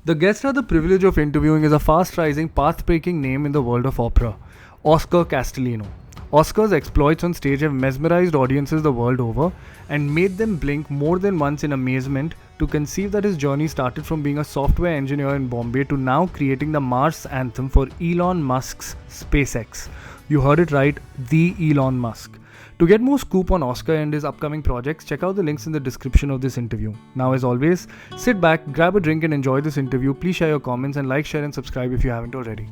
The guest I had the privilege of interviewing is a fast rising, path breaking name in the world of opera, Oscar Castellino. Oscar's exploits on stage have mesmerized audiences the world over and made them blink more than once in amazement to conceive that his journey started from being a software engineer in Bombay to now creating the Mars anthem for Elon Musk's SpaceX. You heard it right, the Elon Musk. To get more scoop on Oscar and his upcoming projects, check out the links in the description of this interview. Now, as always, sit back, grab a drink, and enjoy this interview. Please share your comments and like, share, and subscribe if you haven't already.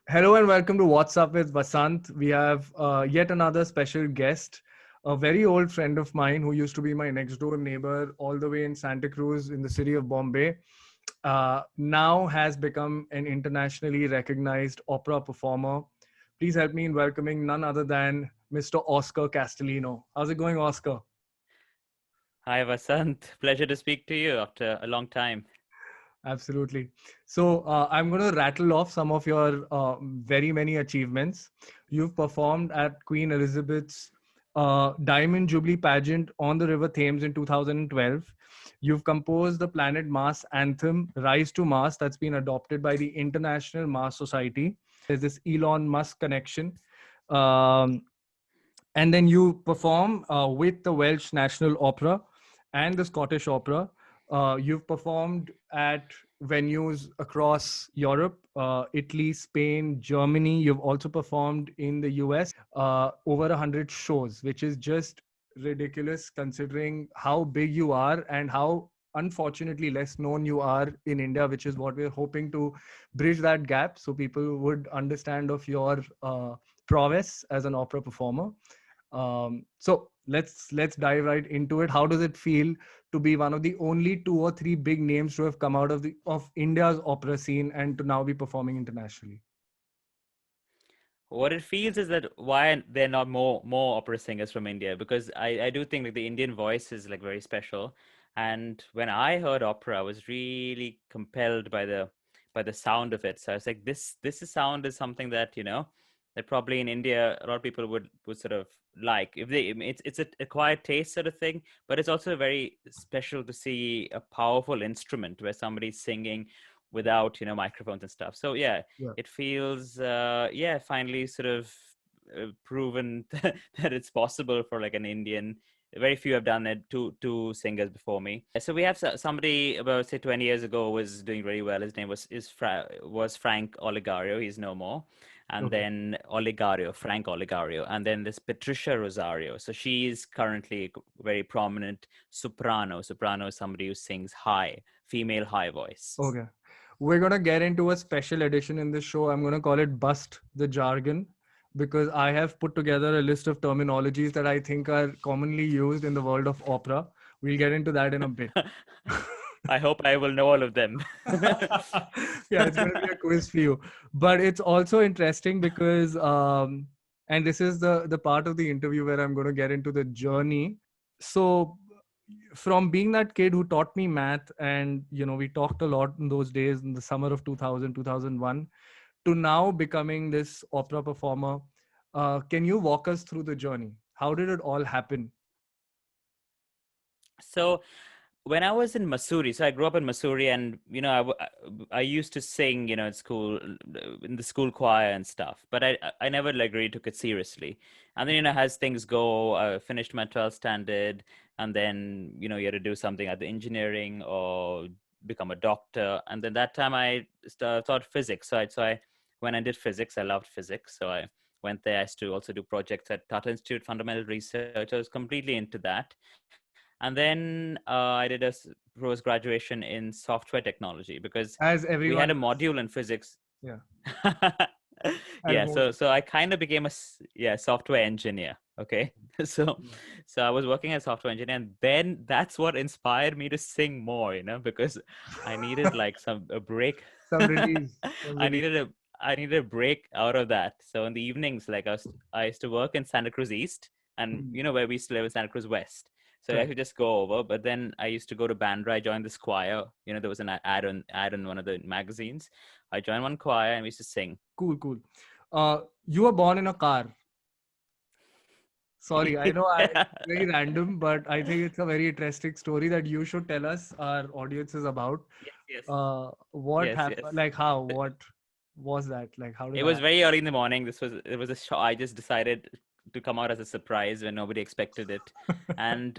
Hello and welcome to What's Up with Vasant. We have yet another special guest, a very old friend of mine who used to be my next door neighbor all the way in Santa Cruz in the city of Bombay. Now has become an internationally recognized opera performer. Please help me in welcoming none other than Mr. Oscar Castellino. How's it going, Oscar? Hi, Vasant. Pleasure to speak to you after a long time. Absolutely. So I'm going to rattle off some of your very many achievements. You've performed at Queen Elizabeth's Diamond Jubilee pageant on the River Thames in 2012. You've composed the Planet Mars anthem, Rise to Mars, that's been adopted by the International Mars Society. There's this Elon Musk connection. Um, and then you perform with the Welsh National Opera and the Scottish Opera. You've performed at venues across Europe, Italy, Spain, Germany. You've also performed in the US, over 100 shows, which is just ridiculous considering how big you are and how unfortunately less known you are in India, which is what we're hoping to bridge that gap so people would understand of your prowess as an opera performer. So let's dive right into it. How does it feel to be one of the only two or three big names to have come out of India's opera scene and to now be performing internationally? What it feels is that why there are not more opera singers from India, because I do think like the Indian voice is like very special. And when I heard opera, I was really compelled by the sound of it. So I was like, sound is something that, that probably in India a lot of people would sort of like. If they it's a acquired taste sort of thing, but it's also very special to see a powerful instrument where somebody's singing without microphones and stuff. So yeah, Yeah. it feels finally sort of proven that it's possible for like an Indian. Very few have done it. Two singers before me. So we have somebody about say 20 years ago was doing really well. His name was Frank Oligario. He's no more. And Okay. then Frank Oligario, and then this Patricia Rosario. So she is currently a very prominent soprano. Soprano is somebody who sings high, female high voice. Okay. We're gonna get into a special edition in this show. I'm gonna call it Bust the Jargon because I have put together a list of terminologies that I think are commonly used in the world of opera. We'll get into that in a bit. I hope I will know all of them. Yeah, it's going to be a quiz for you. But it's also interesting because, and this is the part of the interview where I'm going to get into the journey. So, from being that kid who taught me math, and we talked a lot in those days in the summer of 2000, 2001, to now becoming this opera performer. Can you walk us through the journey? How did it all happen? So when I was in Missouri, so I grew up in Missouri, and I used to sing, in school, in the school choir and stuff. But I never like really took it seriously. And then as things go, I finished my 12th standard, and then you had to do something at the engineering or become a doctor. And then that time I thought physics. So I when I did physics, I loved physics. So I went there. I used to also do projects at Tata Institute Fundamental Research. I was completely into that. And then I did a post graduation in software technology because As we had everyone a does. module in physics. Yeah. At Yeah, home. so I kind of became software engineer. Okay, so Yeah. so I was working as a software engineer, and then that's what inspired me to sing more. Because I needed like a break. Some release. Some I release. needed a I needed a break out of that. So in the evenings, like I used to work in Santa Cruz East, and Mhm. where we used to live in Santa Cruz West. So I Correct. could just go over. But then I used to go to Bandra. I joined this choir. There was an ad on one of the magazines. I joined one choir and we used to sing. Cool, cool. You were born in a car. Sorry, I know it's very random, but I think it's a very interesting story that you should tell us, our audiences, about. Yes, yes, What yes, yes. happened? Like, how? What was that? Like, how did It that was happen? very early in the morning. It was a show. I just decided to come out as a surprise when nobody expected it, and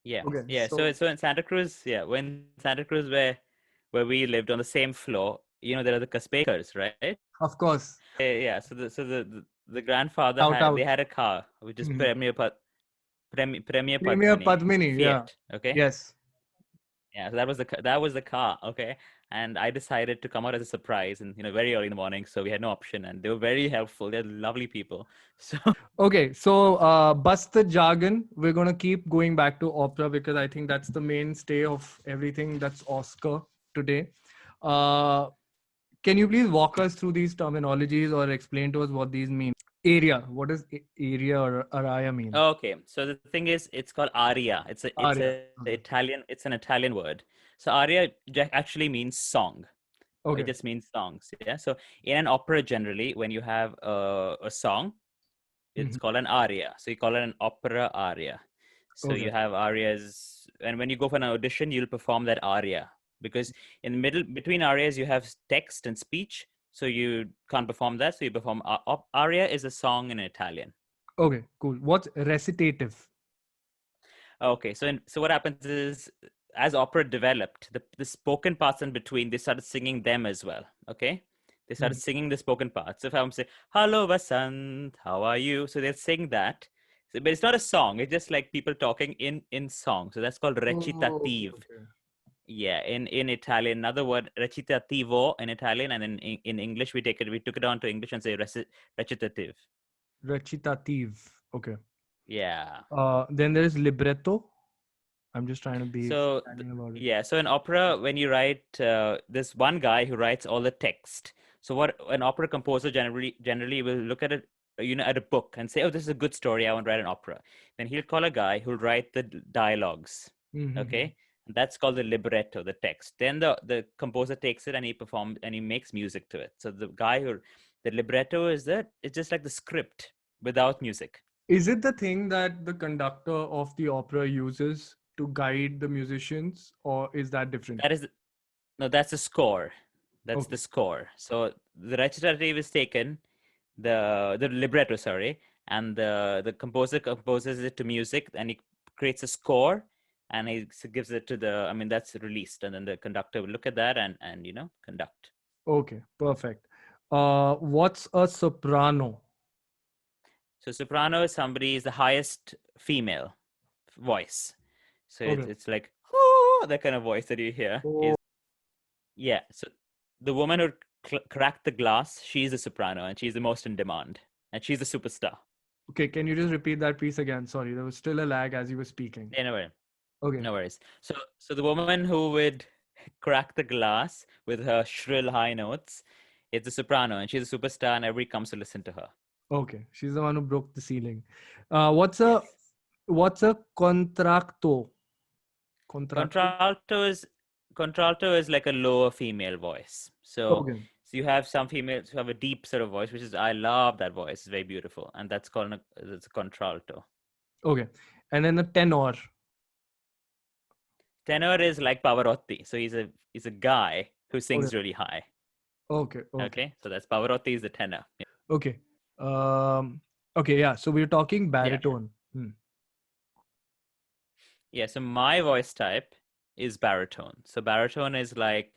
yeah, Okay, yeah. So so so in Santa Cruz, yeah, when Santa Cruz where we lived on the same floor, there are the Kaspakers, right? of course, Yeah. So the grandfather shout had they out. had a car which is Mhm. Premier Premier Padmini Padmini, yeah. Fiat. Okay. Yes. Yeah, so that was the car, okay. And I decided to come out as a surprise, and very early in the morning, so we had no option, and they were very helpful. They're lovely people. So Okay, so bust the jargon. We're gonna keep going back to opera because I think that's the mainstay of everything that's Oscar today. Uh, can you please walk us through these terminologies or explain to us what these mean? Area. What does area or araya mean? okay, so the thing is, it's called aria. Aria. Okay. It's an Italian word. So aria actually means song. It Okay. just means songs. Yeah. So in an opera, generally, when you have a song, it's Mhm. called an aria. So you call it an opera aria. So Okay. you have arias, and when you go for an audition, you'll perform that aria, because in the middle between arias you have text and speech. So you can't perform that. So you perform aria is a song in Italian. Okay. Cool. What's recitative? Okay, so what happens is, as opera developed, the spoken parts in between, they started singing them as well. Okay, they started Mhm. singing the spoken parts. So if I'm saying, "Hello, Vasant, how are you?" So they'll sing that. So, but it's not a song. It's just like people talking in song. So that's called Oh, okay. recitative. Okay. Yeah, in Italian, another word recitativo in Italian, and in English we took it on to English and say recitative. Recitative. Okay. Yeah. Then there is libretto. I'm just trying to be So standing about it. yeah, so in opera, when you write, this one guy who writes all the text. So what an opera composer generally will look at it, at a book and say, "Oh, this is a good story. I want to write an opera." Then he'll call a guy who'll write the dialogues. Mm-hmm. Okay, and that's called the libretto, the text. Then the composer takes it and he performs and he makes music to it. So the libretto it's just like the script without music. Is it the thing that the conductor of the opera uses to guide the musicians, or is that different? That is No, that's the score. That's Okay. the score. So the recitative is taken, the libretto, sorry, and the composer composes it to music, and he creates a score, and he gives it to I mean, that's released, and then the conductor will look at that and conduct. Okay. Perfect. What's a soprano? So soprano is the highest female voice. So Okay. it's like, "Oh," that kind of voice that you hear Oh, is, yeah. So the woman who cracked the glass, she's a soprano, and she's the most in demand, and she's a superstar. okay. Can you just repeat that piece again? Sorry, there was still a lag as you were speaking. Anyway, Okay. no worries. So the woman who would crack the glass with her shrill high notes is a soprano, and she's a superstar, and everybody comes to listen to her. Okay. She's the one who broke the ceiling. What's a Yes. contracto? Contracto? Contralto is like a lower female voice. Okay. So you have some females who have a deep sort of voice, which is, I love that voice. It's very beautiful, and it's a contralto. Okay. And then the tenor. Tenor is like Pavarotti. So he's a guy who Okay. sings really high. Okay. Okay. Okay, so that's Pavarotti is the tenor. Okay. Um, okay, yeah. So we're talking Yeah, baritone. Hmm. yeah. So my voice type is baritone. So baritone is like,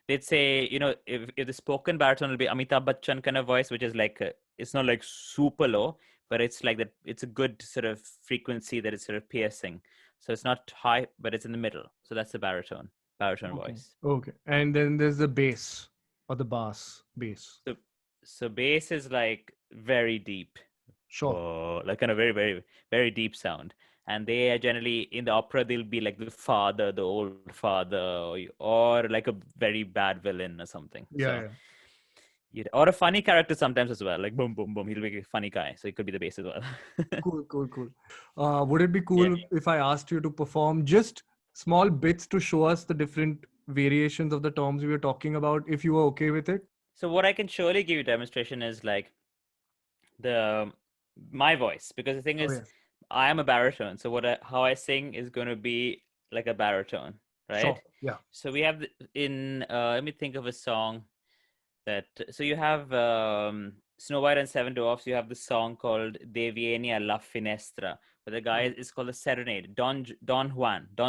they'd say, if the spoken baritone will be Amitabh Bachchan kind of voice, which is like it's not like super low, but it's like that. It's a good sort of frequency that is sort of piercing. So it's not high, but it's in the middle. So that's the baritone Okay. voice. Okay. And then there's the bass or the bass. So so bass is like very deep, Sure. like kind of very, very, very deep sound. And they are generally in the opera, they'll be like the father, the old father, or like a very bad villain or something. Yeah, So, yeah. or a funny character sometimes as well, like boom, boom, boom. He'll be a funny guy, so he could be the bass as well. Cool, cool, cool. Would it be Yeah. cool if I asked you to perform just small bits to show us the different variations of the terms we were talking about, if you were okay with it? So what I can surely give you demonstration is like the my voice, because the thing Oh is, yes. I am a baritone, so how I sing is going to be like a baritone, right? Sure. Yeah. So we have let me think of a song that, so you have Snow White and Seven Dwarfs. You have the song called De Vieni alla Finestra, but the guy Okay. is called the Serenade, Don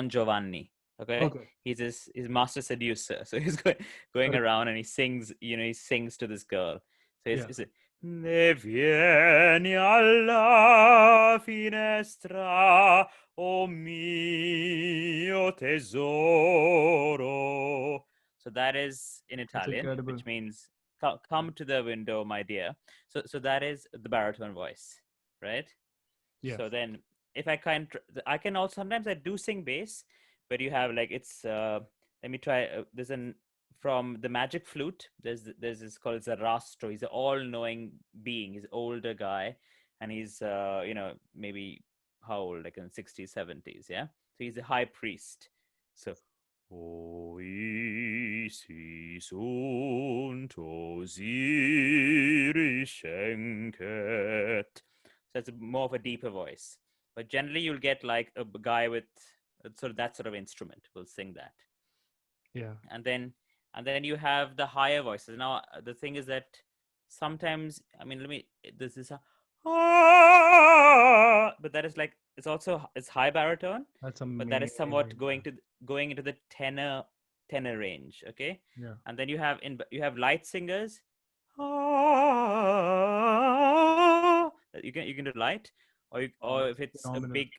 Giovanni. Okay, Okay. he's his master seducer, so he's going Correct. around and he sings, he sings to this girl. So Yeah. it's Ne vieni alla finestra, o mio tesoro. So that is in That's Italian, incredible. which means come to the window, my dear. So that is the baritone voice, right? Yes. So then, if I can also sometimes I do sing bass, but you have like it's. Let me try. There's an from the magic flute. There's this called Zarastro. He's an all-knowing being. He's an older guy, and he's maybe how old, like in the 60s, 70s. Yeah. So he's a high priest. So Oisi sunt osiri schenket. So it's more of a deeper voice. But generally, you'll get like a guy with sort of that sort of instrument will sing that. Yeah. And then you have the higher voices. Now the thing is that sometimes, I mean, this is a but that is like it's high baritone, That's but that is somewhat amazing. Yeah. going into the tenor range. Okay. Yeah. And then you have light singers. You can do light, Oh, or that's if it's a phenomenal. big,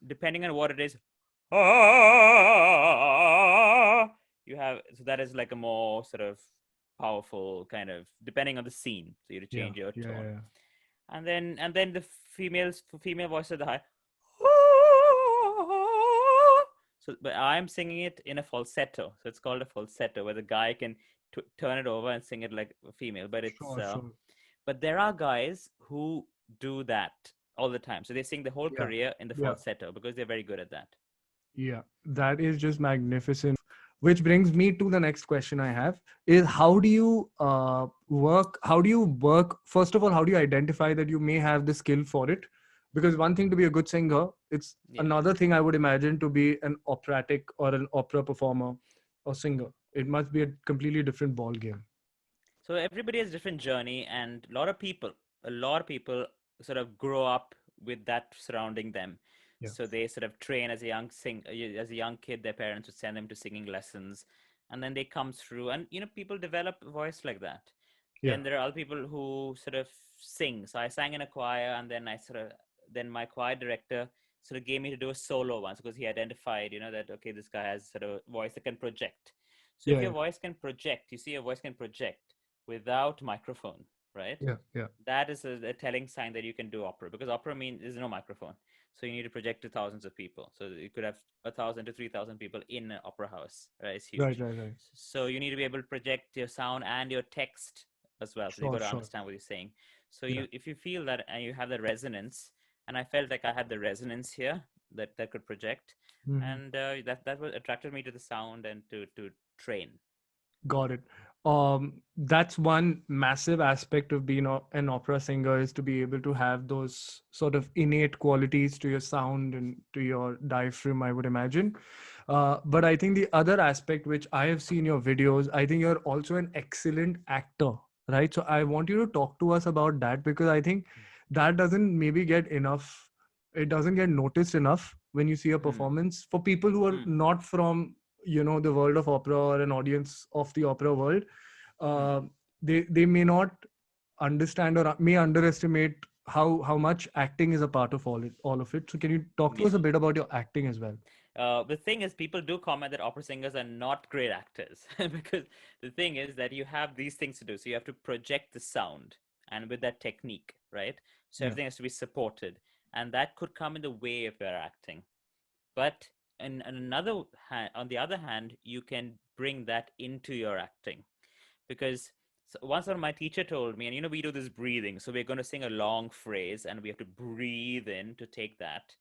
depending on what it is, you have, so that is like a more sort of powerful kind of, depending on the scene, so you Yeah. change your Yeah. tone. Yeah. And then the female voice of the high. So but I'm singing it in a falsetto, so it's called a falsetto, where the guy can turn it over and sing it like a female, but it's Sure. Sure. but there are guys who do that all the time, so they sing the whole Yeah. career in the Yeah. falsetto because they're very good at that. Yeah. That is just magnificent. Which brings me to the next question I have is how do you work? How do you work? First of all, how do you identify that you may have the skill for it? Because one thing to be a good singer, it's Yeah. another thing I would imagine to be an operatic or an opera performer or singer. It must be a completely different ball game. So everybody has a different journey, and a lot of people sort of grow up with that surrounding them. Yeah. So they sort of train as a young kid. Their parents would send them to singing lessons, and then they come through, and people develop a voice like that. Yeah. Then there are other people who sort of sing. So I sang in a choir, and then my choir director sort of gave me to do a solo once because he identified, that okay, this guy has sort of voice that can project. So if Yeah. your Yeah. voice can project, you see your voice can project without microphone, right? Yeah. Yeah. That is a telling sign that you can do opera, because opera means there's no microphone. So you need to project to thousands of people. So you could have 1,000 to 3,000 people in an opera house, right? It's Right. huge. Right. Right. So you need to be able to project your sound and your text as well. So you Sure. got to Sure. understand what you're saying. So Yeah. if you feel that and you have the resonance, and I felt like I had the resonance here that could project, Mhm. and that what attracted me to the sound and to train. Got it. That's one massive aspect of being an opera singer is to be able to have those sort of innate qualities to your sound and to your diaphragm, I would imagine. But I think the other aspect, which I have seen your videos, I think you're also an excellent actor, right? So I want you to talk to us about that because I think that doesn't maybe get enough, it doesn't get noticed enough when you see a Hmm. performance for people who are Hmm. not from the world of opera or an audience of the opera world. Hmm. uh, they may not understand or may underestimate how much acting is a part of all of it. So can you talk to Yeah. us a bit about your acting as well? The thing is, people do comment that opera singers are not great actors because the thing is that you have these things to do. So you have to project the sound, and with that technique, right? So Yeah. everything has to be supported, and that could come in the way of your acting. But on the other hand, you can bring that into your acting, because once my teacher told me, and we do this breathing. So we're going to sing a long phrase, and we have to breathe in to take that,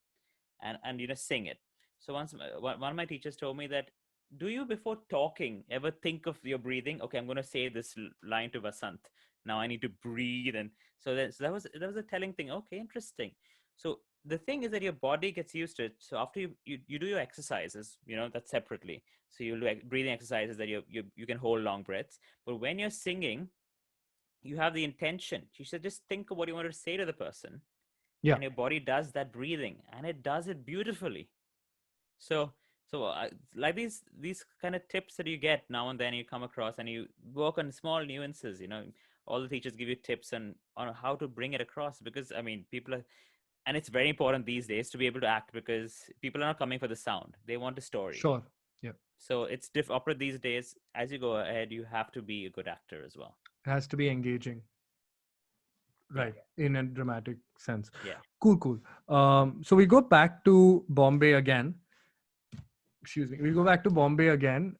and sing it. So one of my teachers told me that do you before talking ever think of your breathing? Okay, I'm going to say this line to Vasant. Now I need to breathe, and so that was a telling thing. Okay, interesting. So the thing is that your body gets used to it. So after you do your exercises, that's separately. So you do breathing exercises that you can hold long breaths. But when you're singing, you have the intention. You should just think of what you want to say to the person, Yeah, and your body does that breathing, and it does it beautifully. So like these kind of tips that you get now and then, you come across, and you work on small nuances. All the teachers give you tips on how to bring it across, because I mean, people are, and it's very important these days to be able to act, because people are not coming for the sound, they want a story. sure. Yeah, So it's opera these days. As you go ahead, you have to be a good actor as well. it has to be engaging, Yeah, right? In a dramatic sense. yeah. Cool, cool. So we go back to Bombay again. Excuse me. We go back to Bombay again.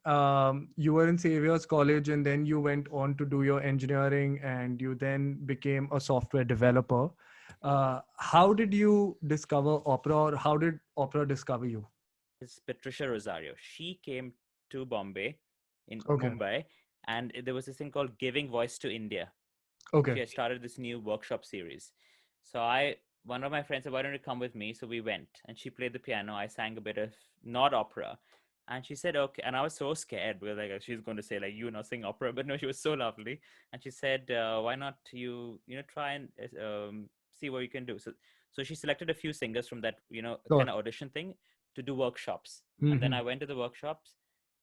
You were in Xavier's College, and then you went on to do your engineering, and you then became a software developer. How did you discover opera, or how did opera discover you? Is Patricia Rosario. She came to Bombay in Okay. Mumbai, and there was this thing called Giving Voice to India. Okay. She had started this new workshop series. So I one of my friends said, "Why don't you come with me?" So we went, and she played the piano. I sang a bit of not opera, and she said, "Okay." And I was so scared. We were like, she's going to say like, "You not sing opera," but no, she was so lovely, and she said, "Why not try and see what you can do?" So she selected a few singers from that kind Sure. of audition thing to do workshops, and then Hmm. I went to the workshops.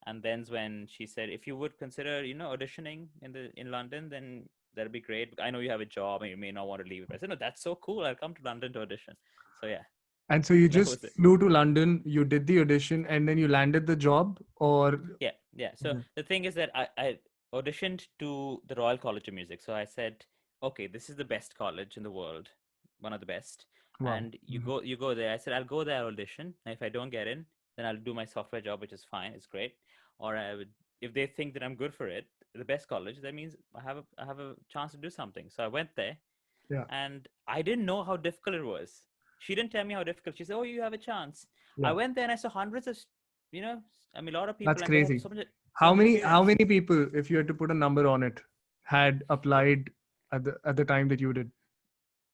And then's when she said, if you would consider, auditioning in London, then that'd be great. I know you have a job and you may not want to leave it. I said, no, that's so cool. I'll come to London to audition. So yeah, And so you that just was it. flew to London, you did the audition, and then you landed the job, or Yeah, yeah. So okay. the thing is that I auditioned to the Royal College of Music. So I said, okay, this is the best college in the world, one of the best. Wow. And you go there. I said, I'll go there, audition. And if I don't get in, then I'll do my software job, which is fine. It's great. Or I would, if they think that I'm good for it, the best college, that means I have a chance to do something. So I went there, Yeah. and I didn't know how difficult it was. She didn't tell me how difficult. She said, "Oh, you have a chance." I Yeah. went there and I saw hundreds of, you know, I mean, a lot of people, That's and they had crazy. so much How experience. many people, if you had to put a number on it, had applied at the time that you did?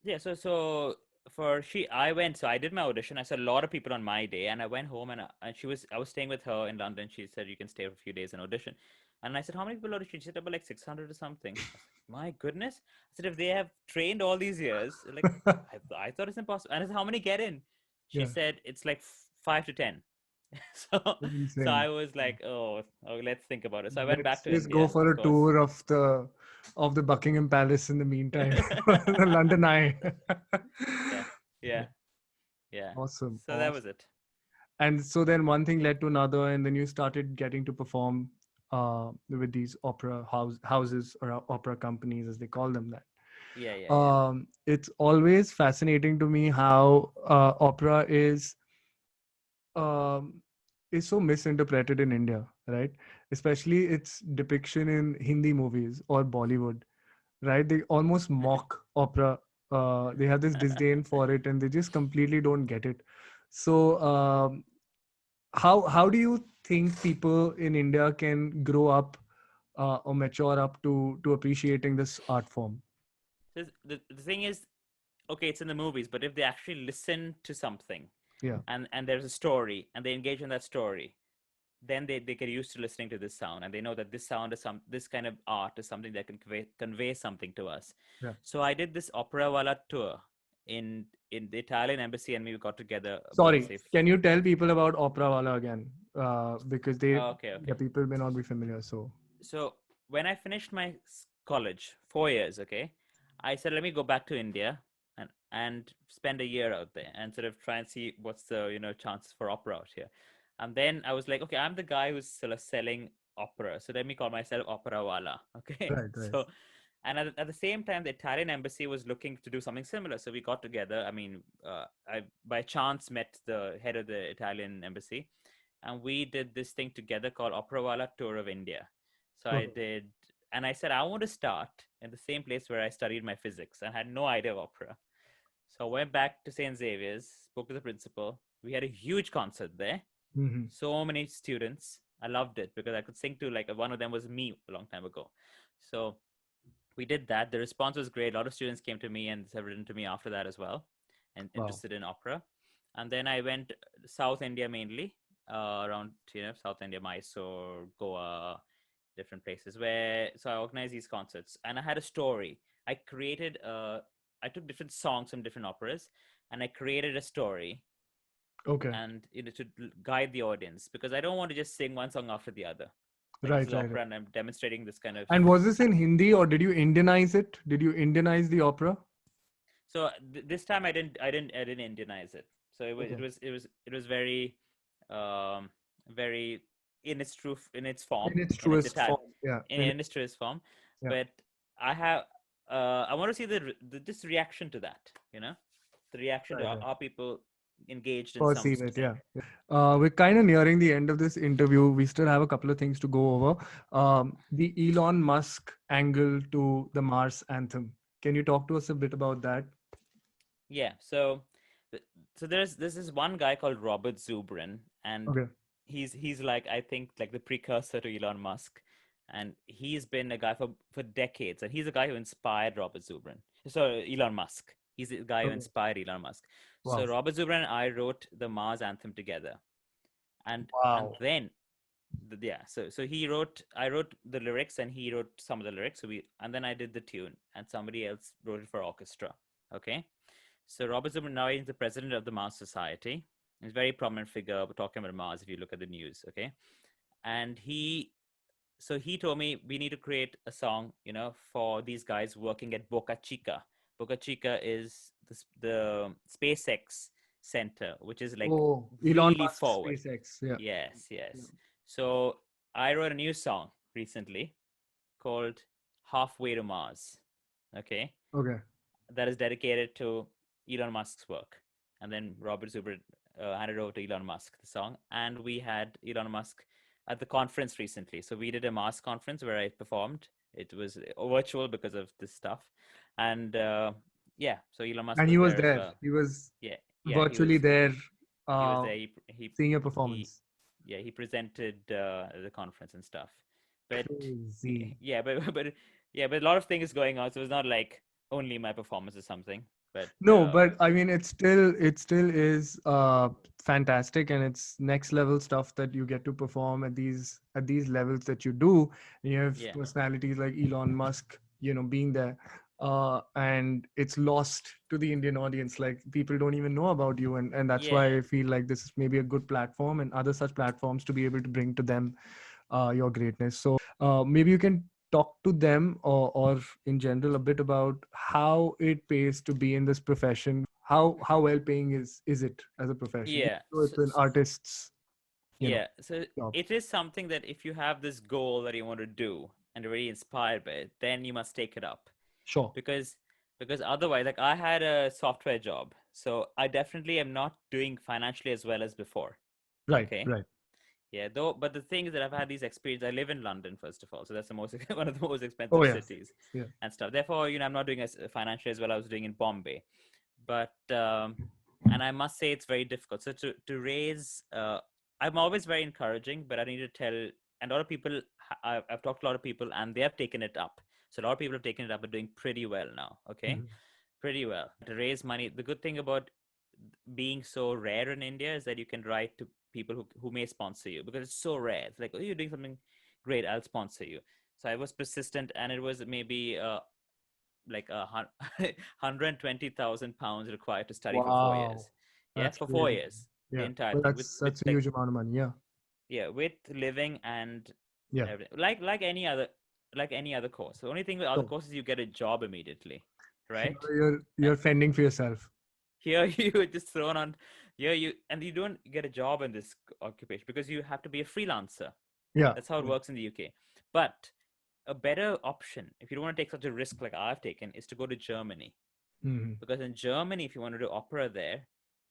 Yeah, so for I went, so I did my audition. I saw a lot of people on my day, and I went home, and I was staying with her in London. She said you can stay for a few days and audition. And I said, how many people auditioned? She said about like 600 or something. I was like, my goodness. I said, if they have trained all these years, like I thought it's impossible. And I said, how many get in? She Yeah. said it's like 5 to 10. So so Insane. I was like, oh, let's think about it. So I went back Let's to just go India, for of a course. tour of the Buckingham Palace in the meantime. The London Eye. Yeah, yeah, yeah. Awesome. So that Awesome. was it. And so then one thing led to another, and then you started getting to perform with these houses, or opera companies, as they call them that. Yeah, yeah, yeah. It's always fascinating to me how opera um, is so misinterpreted in India, right? Especially its depiction in Hindi movies or Bollywood, right? They almost mock opera. They have this disdain for it, and they just completely don't get it. So, how do you think people in India can grow up or mature up to appreciating this art form? The thing is, okay, it's in the movies, but if they actually listen to something, Yeah. and there's a story, and they engage in that story, then they get used to listening to this sound, and they know that this sound is this kind of art is something that can convey something to us. Yeah. So I did this opera wala tour in the Italian embassy, and we got together about Sorry, say can you tell people about Opera Wala again? Because okay, the okay. people may not be familiar. So, So when I finished my college, 4 years, okay, I said, let me go back to India and spend a year out there and sort of try and see what's the chances for opera out here. And then I was like, okay, I'm the guy who's sort of selling opera, so let me call myself Opera Wala. Okay, right, right. so and at the same time, the Italian embassy was looking to do something similar, so we got together. I mean, I by chance met the head of the Italian embassy, and we did this thing together called Opera Wala Tour of India. So I Okay. did, and I said I want to start in the same place where I studied my physics and had no idea of opera. So I went back to St. Xavier's, spoke to the principal. We had a huge concert there, Hmm. so many students, I loved it because I could sing to like one of them was me a long time ago. So we did that. The response was great. A lot of students came to me and have written to me after that as well, and Wow. interested in opera. And then I went South India mainly, around South India, Mysore, Goa, different places where so I organized these concerts, and I had a story. I created I took different songs from different operas, and I created a story, Okay. and to guide the audience because I don't want to just sing one song after the other. Like this Right, is right, right. opera, and I'm demonstrating this kind of. And was this in Hindi or did you Indianize it? Did you Indianize the opera? So this time I didn't Indianize it. So Okay. it was very, um, very in its in its form, In its in its truest Italian, form. Yeah. in its truest form. Yeah. But I have I want to see the this reaction to that. The reaction to Right, right. how people engaged in Perceive it. something. Yeah. Yeah. We're kind of nearing the end of this interview. We still have a couple of things to go over. The Elon Musk angle to the Mars anthem. Can you talk to us a bit about that? Yeah. So there's this one guy called Robert Zubrin, and Okay. he's like I think like the precursor to Elon Musk, and he's been a guy for decades, and he's a guy who inspired Robert Zubrin. So Elon Musk, he's the guy who Okay. inspired Elon Musk. So Wow. Robert Zubrin and I wrote the Mars anthem together, and Wow. then yeah, so I wrote the lyrics and he wrote some of the lyrics. And then I did the tune and somebody else wrote it for orchestra. Okay. So Robert Zubrin now is the president of the Mars Society. He's a very prominent figure. We're talking about Mars if you look at the news. Okay. And he told me we need to create a song, for these guys working at Boca Chica. Boca Chica is the SpaceX center, which is like Oh, Elon really Musk, forward. SpaceX. Yeah. Yes, Yeah. yes. So I wrote a new song recently called Halfway to Mars. Okay. Okay. That is dedicated to Elon Musk's work. And then Robert Zubrin handed over to Elon Musk the song. And we had Elon Musk at the conference recently. So we did a Mars conference where I performed. It was virtual because of this stuff. And yeah, so Elon Musk And was he was there as there. well. He was Yeah, yeah, virtually there, he was uh, there. seeing your He performance. yeah, he presented the conference and stuff. But Crazy. yeah, but yeah, but a lot of things going on. So it's not like only my performance or something. But No, but I mean, it still is fantastic, and it's next level stuff that you get to perform at these levels that you do. And you have yeah, personalities like Elon Musk, being there, and it's lost to the Indian audience. Like people don't even know about you, and that's yeah, why I feel like this is maybe a good platform and other such platforms to be able to bring to them your greatness. So maybe you can talk to them or in general a bit about how it pays to be in this profession. How well paying is it as a profession? Even yeah. though it's an artist's, Yeah. So job. it is something that if you have this goal that you want to do and you're really inspired by it, then you must take it up Sure. because otherwise, like I had a software job, so I definitely am not doing financially as well as before. Right. Okay. Right. Yeah, though, but the thing is that I've had these experiences. I live in London, first of all, so that's the most one of the most Oh expensive yeah. cities Yeah. and stuff. Therefore, I'm not doing as financially as well I was doing in Bombay. But and I must say it's very difficult. So to raise, I'm always very encouraging, but I need to tell, and a lot of people, I've talked to a lot of people, and they have taken it up. So a lot of people have taken it up and doing pretty well now. Okay, Mhm. pretty well to raise money. The good thing about being so rare in India is that you can write to people who may sponsor you because it's so rare. It's like, oh, you're doing something great, I'll sponsor you. So I was persistent, and it was maybe like £120,000 required to study for four Wow. years. Yeah, That's for four crazy. years, the Yeah. entire Well, thing with that's a like huge amount of money. Yeah. yeah, with living and Yeah. everything, like any other course. The only thing with other So courses, you get a job immediately, here right? you're fending for yourself. Here you are just thrown on. Here you don't get a job in this occupation because you have to be a freelancer. Yeah. That's how it Yeah. works in the UK. But a better option, if you don't want to take such a risk like I've taken, is to go to Germany. Mhm. Because in Germany, if you want to do opera there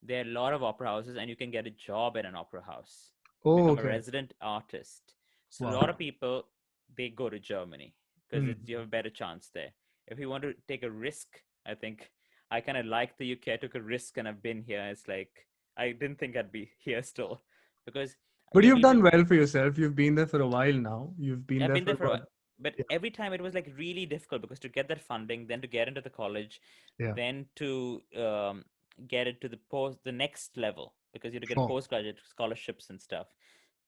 are a lot of opera houses, and you can get a job in an opera house. You Oh, become a okay. resident artist. So a lot Wow. of people they go to Germany because Mhm. you have a better chance there. If you want to take a risk, I think I kind of like the UK. I took a risk and I've been here. It's like I didn't think I'd be here still because But Give you've me the done well for yourself. You've been there for a while now. You've been I've there been for there for a about, while. But yeah, every time it was like really difficult because to get that funding, then to get into the college, yeah, then to get it to the next level because you had to get sure, postgraduate scholarships and stuff.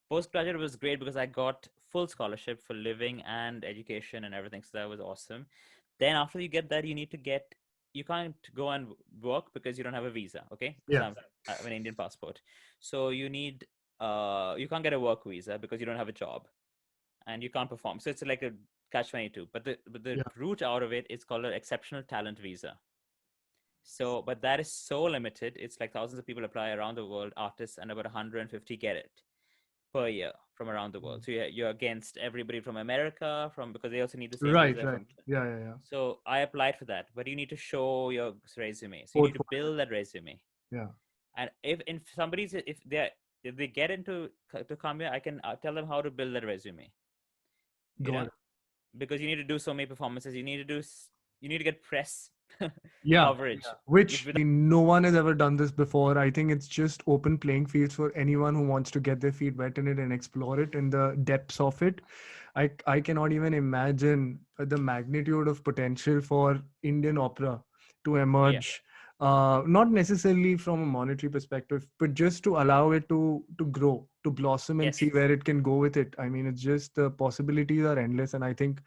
Postgraduate was great because I got full scholarship for living and education and everything. So that was awesome. Then after you get that, you can't go and work because you don't have a visa. Okay. Because yeah, I have an Indian passport. So you can't get a work visa because you don't have a job and you can't perform. So it's like a catch 22. But the yeah, route out of it is called an exceptional talent visa. So, but that is so limited. It's like thousands of people apply around the world, artists, and about 150 get it per year from around the world. So you're against everybody from America, because they also need the same right, visa right, from. yeah, yeah, yeah, So I applied for that, but you need to show your resume. So you need to portfolio, build that resume. yeah, And if they get into to come here, I can tell them how to build that resume. You got know, it. because you need to do so many performances. You need to get press Yeah, coverage. yeah. If Which without, no one has ever done this before. I think it's just open playing fields for anyone who wants to get their feet wet in it and explore it in the depths of it. I cannot even imagine the magnitude of potential for Indian opera to yeah, emerge. Not necessarily from a monetary perspective, but just to allow it to grow, to blossom, and see yes, where it can go with it. I mean, it's just the possibilities are endless, and I think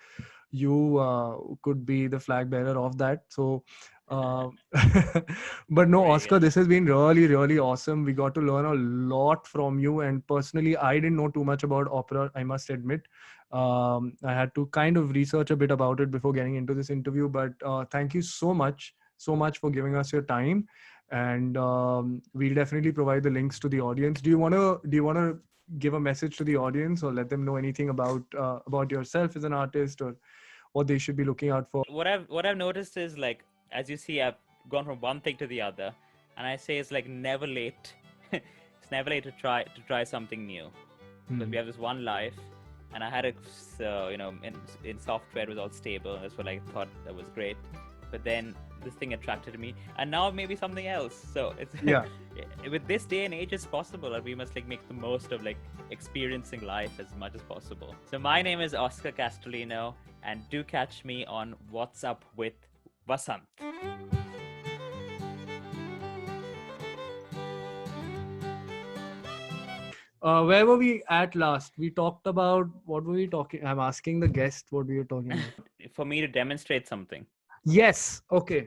you could be the flag bearer of that. So uh, but no, very Oscar, good. this has been really, really awesome. We got to learn a lot from you, and personally I didn't know too much about opera, I must admit. I had to kind of research a bit about it before getting into this interview, but thank you so much for giving us your time. And we'll definitely provide the links to the audience. Do you want to give a message to the audience, or let them know anything about yourself as an artist, or what they should be looking out for? What I've noticed is, like, as you see, I've gone from one thing to the other, and I say it's like never late. It's never late to try something new, because we Hmm. have this one life. And I had a in software it was all stable. That's what I thought that was great. But then this thing attracted me, and now maybe something else. So it's Yeah. with this day and age, it's possible, and we must like make the most of like experiencing life as much as possible. So my name is Oscar Castellino, and do catch me on What's Up with Vasant. Where were we at last? We talked about, what were we talking? I'm asking the guest what we were talking about. For me to demonstrate something. Yes. Okay.